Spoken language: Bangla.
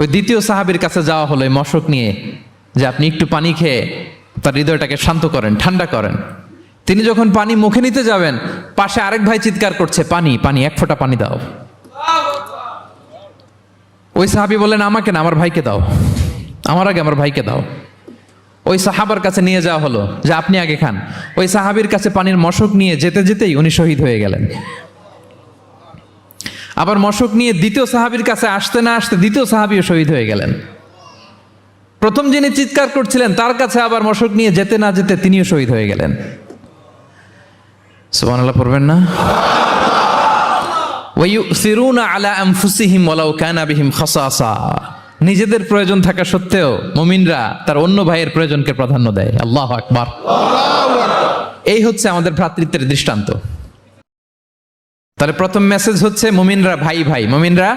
ওই দ্বিতীয় সাহাবীর কাছে যাওয়া হলো এই মশক নিয়ে, যে আপনি একটু পানি খেয়ে তার হৃদয়টাকে শান্ত করেন, ঠান্ডা করেন। তিনি যখন পানি মুখে নিতে যাবেন, পাশে আরেক ভাই চিৎকার করছে, পানি পানি, এক ফোঁটা পানি দাও। ওই সাহাবী বললেন, আমাকে না, আমার ভাইকে দাও, আমার আগে আমার ভাইকে দাও। ওই সাহাবার কাছে নিয়ে যাওয়া হলো যে আপনি আগে খান। ওই সাহাবীর কাছে পানির মশক নিয়ে যেতে যেতেই উনি শহীদ হয়ে গেলেন। আবার মশক নিয়ে দ্বিতীয় সাহাবীর কাছে আসতে না আসতে দ্বিতীয় সাহাবীও শহীদ হয়ে গেলেন। প্রথম যিনি চিৎকার করছিলেন তার কাছে আবার মশক নিয়ে যেতে না যেতে তিনিও শহীদ হয়ে গেলেন। সুবহানাল্লাহ পড়বেন না? ওয়ায়ুসিরুনা আলা আনফুসিহিম ওয়ালাউ কানা বিহিম খাসাসা। নিজেদের প্রয়োজন থাকা সত্ত্বেও মুমিনরা তার অন্য ভাইয়ের প্রয়োজনকে প্রাধান্য দেয়। আল্লাহু আকবার। এই হচ্ছে আমাদের ভ্রাতৃত্বের দৃষ্টান্ত। তাহলে প্রথম মেসেজ হচ্ছে মুমিনরা ভাই ভাই, মুমিনরা